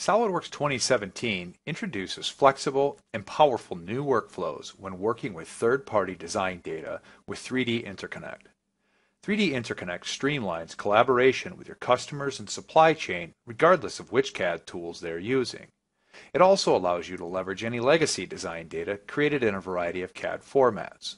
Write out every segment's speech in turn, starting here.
SolidWorks 2017 introduces flexible and powerful new workflows when working with third-party design data with 3D Interconnect. 3D Interconnect streamlines collaboration with your customers and supply chain regardless of which CAD tools they're using. It also allows you to leverage any legacy design data created in a variety of CAD formats.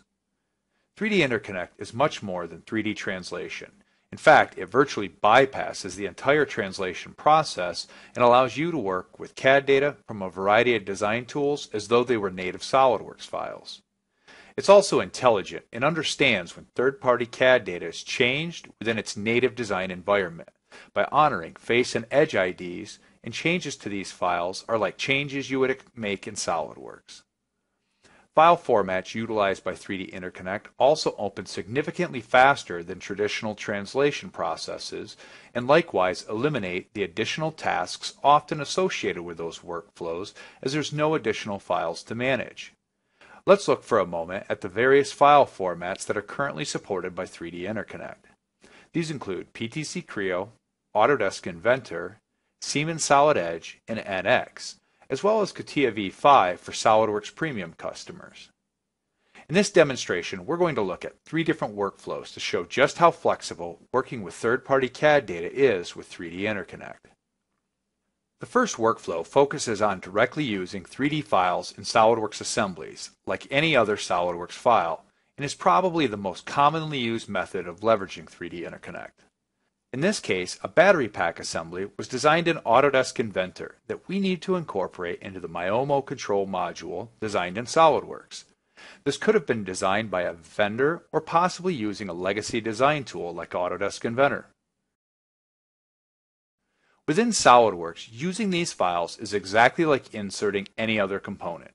3D Interconnect is much more than 3D translation. In fact, it virtually bypasses the entire translation process and allows you to work with CAD data from a variety of design tools as though they were native SolidWorks files. It's also intelligent and understands when third-party CAD data is changed within its native design environment by honoring face and edge IDs, and changes to these files are like changes you would make in SolidWorks. File formats utilized by 3D Interconnect also open significantly faster than traditional translation processes and likewise eliminate the additional tasks often associated with those workflows as there's no additional files to manage. Let's look for a moment at the various file formats that are currently supported by 3D Interconnect. These include PTC Creo, Autodesk Inventor, Siemens Solid Edge, and NX, as well as CATIA V5 for SolidWorks Premium customers. In this demonstration, we're going to look at 3 different workflows to show just how flexible working with third-party CAD data is with 3D Interconnect. The first workflow focuses on directly using 3D files in SolidWorks assemblies, like any other SolidWorks file, and is probably the most commonly used method of leveraging 3D Interconnect. In this case, a battery pack assembly was designed in Autodesk Inventor that we need to incorporate into the Myomo control module designed in SolidWorks. This could have been designed by a vendor or possibly using a legacy design tool like Autodesk Inventor. Within SolidWorks, using these files is exactly like inserting any other component.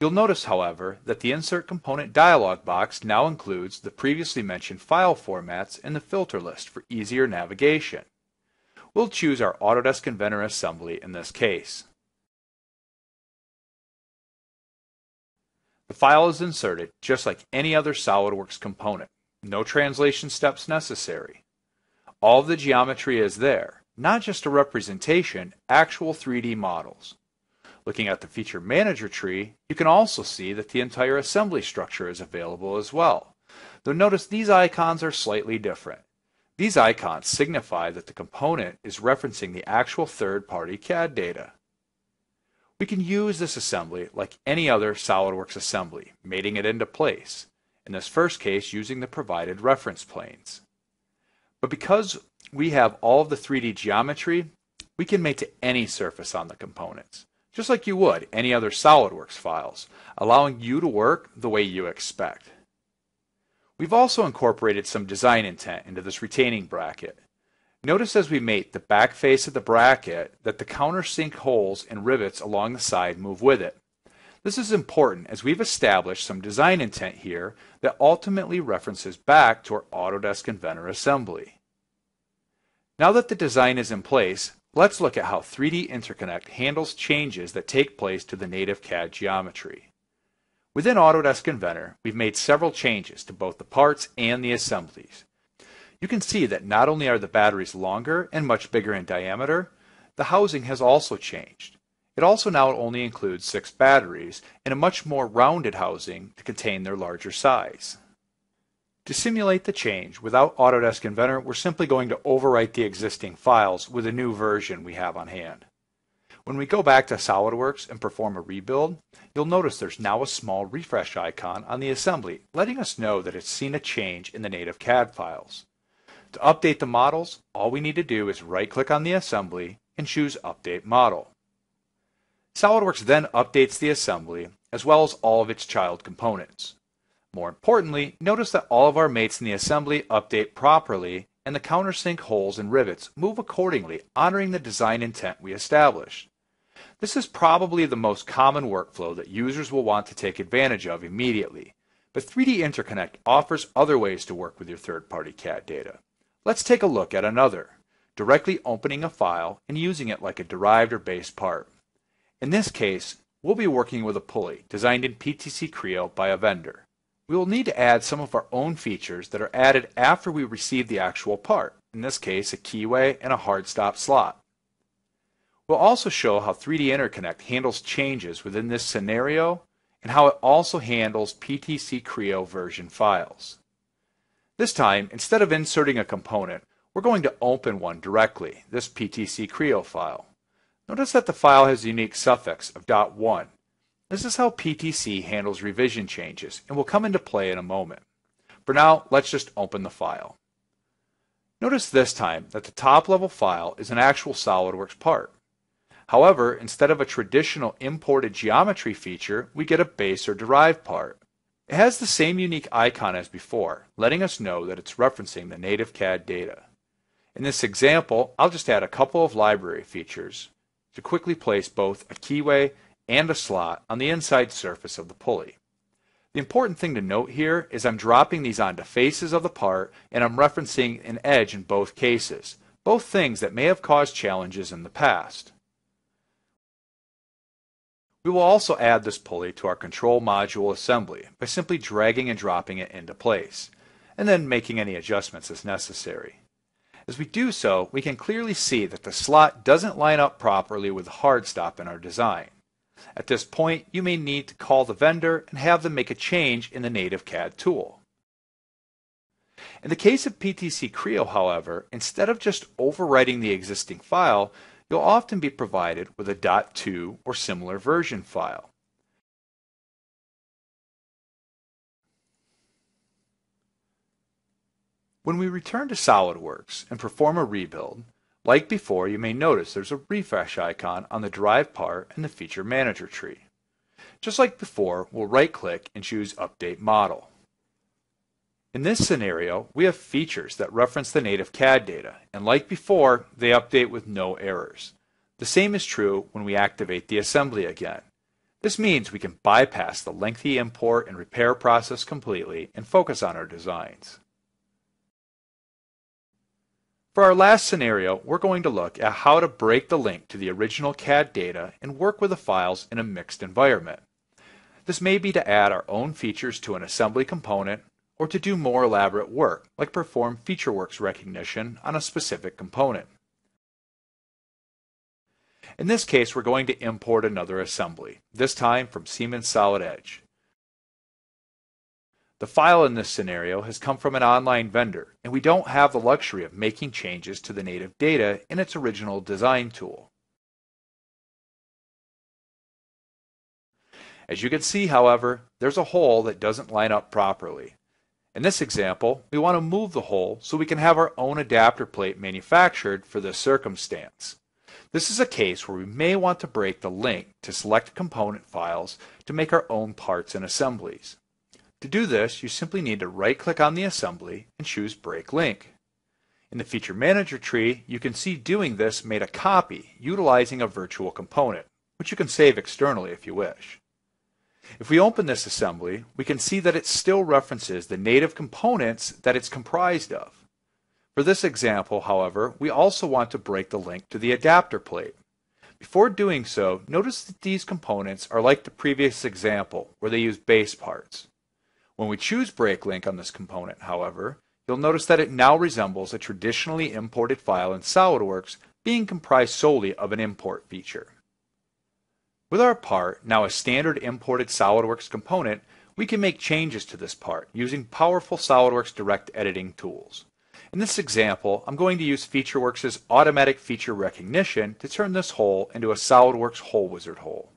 You'll notice, however, that the Insert Component dialog box now includes the previously mentioned file formats and the filter list for easier navigation. We'll choose our Autodesk Inventor assembly in this case. The file is inserted just like any other SolidWorks component. No translation steps necessary. All of the geometry is there, not just a representation, actual 3D models. Looking at the Feature Manager tree, you can also see that the entire assembly structure is available as well. Though notice these icons are slightly different. These icons signify that the component is referencing the actual third-party CAD data. We can use this assembly like any other SolidWorks assembly, mating it into place, in this first case using the provided reference planes. But because we have all of the 3D geometry, we can mate to any surface on the components, just like you would any other SolidWorks files, allowing you to work the way you expect. We've also incorporated some design intent into this retaining bracket. Notice as we mate the back face of the bracket that the countersink holes and rivets along the side move with it. This is important as we've established some design intent here that ultimately references back to our Autodesk Inventor assembly. Now that the design is in place, let's look at how 3D Interconnect handles changes that take place to the native CAD geometry. Within Autodesk Inventor, we've made several changes to both the parts and the assemblies. You can see that not only are the batteries longer and much bigger in diameter, the housing has also changed. It also now only includes 6 batteries and a much more rounded housing to contain their larger size. To simulate the change without Autodesk Inventor, we're simply going to overwrite the existing files with a new version we have on hand. When we go back to SolidWorks and perform a rebuild, you'll notice there's now a small refresh icon on the assembly, letting us know that it's seen a change in the native CAD files. To update the models, all we need to do is right-click on the assembly and choose Update Model. SolidWorks then updates the assembly as well as all of its child components. More importantly, notice that all of our mates in the assembly update properly and the countersink holes and rivets move accordingly, honoring the design intent we established. This is probably the most common workflow that users will want to take advantage of immediately, but 3D Interconnect offers other ways to work with your third-party CAD data. Let's take a look at another, directly opening a file and using it like a derived or base part. In this case, we'll be working with a pulley designed in PTC Creo by a vendor. We will need to add some of our own features that are added after we receive the actual part, in this case a keyway and a hard stop slot. We'll also show how 3D Interconnect handles changes within this scenario and how it also handles PTC Creo version files. This time, instead of inserting a component, we're going to open one directly, this PTC Creo file. Notice that the file has a unique suffix of .1. This is how PTC handles revision changes and will come into play in a moment. For now, let's just open the file. Notice this time that the top level file is an actual SolidWorks part. However, instead of a traditional imported geometry feature, we get a base or derived part. It has the same unique icon as before, letting us know that it's referencing the native CAD data. In this example, I'll just add a couple of library features to quickly place both a keyway and a slot on the inside surface of the pulley. The important thing to note here is I'm dropping these onto faces of the part and I'm referencing an edge in both cases, both things that may have caused challenges in the past. We will also add this pulley to our control module assembly by simply dragging and dropping it into place, and then making any adjustments as necessary. As we do so, we can clearly see that the slot doesn't line up properly with the hard stop in our design. At this point, you may need to call the vendor and have them make a change in the native CAD tool. In the case of PTC Creo, however, instead of just overwriting the existing file, you'll often be provided with a .2 or similar version file. When we return to SolidWorks and perform a rebuild, like before, you may notice there's a refresh icon on the derived part in the Feature Manager tree. Just like before, we'll right-click and choose Update Model. In this scenario, we have features that reference the native CAD data, and like before, they update with no errors. The same is true when we activate the assembly again. This means we can bypass the lengthy import and repair process completely and focus on our designs. For our last scenario, we're going to look at how to break the link to the original CAD data and work with the files in a mixed environment. This may be to add our own features to an assembly component, or to do more elaborate work, like perform FeatureWorks recognition on a specific component. In this case, we're going to import another assembly, this time from Siemens Solid Edge. The file in this scenario has come from an online vendor, and we don't have the luxury of making changes to the native data in its original design tool. As you can see, however, there's a hole that doesn't line up properly. In this example, we want to move the hole so we can have our own adapter plate manufactured for this circumstance. This is a case where we may want to break the link to select component files to make our own parts and assemblies. To do this, you simply need to right-click on the assembly and choose Break Link. In the Feature Manager tree, you can see doing this made a copy utilizing a virtual component, which you can save externally if you wish. If we open this assembly, we can see that it still references the native components that it's comprised of. For this example, however, we also want to break the link to the adapter plate. Before doing so, notice that these components are like the previous example, where they use base parts. When we choose Break Link on this component, however, you'll notice that it now resembles a traditionally imported file in SolidWorks being comprised solely of an import feature. With our part, now a standard imported SolidWorks component, we can make changes to this part using powerful SolidWorks direct editing tools. In this example, I'm going to use FeatureWorks' automatic feature recognition to turn this hole into a SolidWorks hole wizard hole.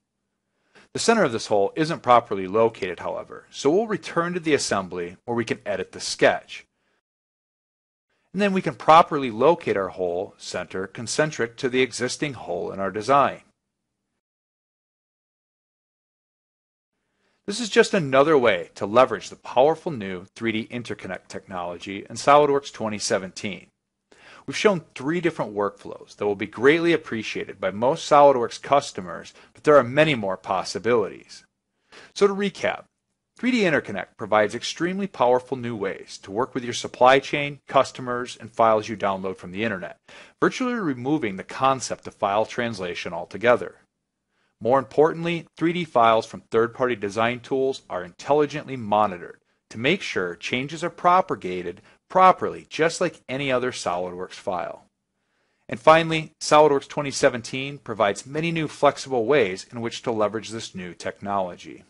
The center of this hole isn't properly located, however, so we'll return to the assembly where we can edit the sketch. And then we can properly locate our hole center concentric to the existing hole in our design. This is just another way to leverage the powerful new 3D Interconnect technology in SolidWorks 2017. We've shown 3 different workflows that will be greatly appreciated by most SolidWorks customers, but there are many more possibilities. So to recap, 3D Interconnect provides extremely powerful new ways to work with your supply chain, customers, and files you download from the internet, virtually removing the concept of file translation altogether. More importantly, 3D files from third-party design tools are intelligently monitored to make sure changes are propagated properly, just like any other SolidWorks file. And finally, SolidWorks 2017 provides many new flexible ways in which to leverage this new technology.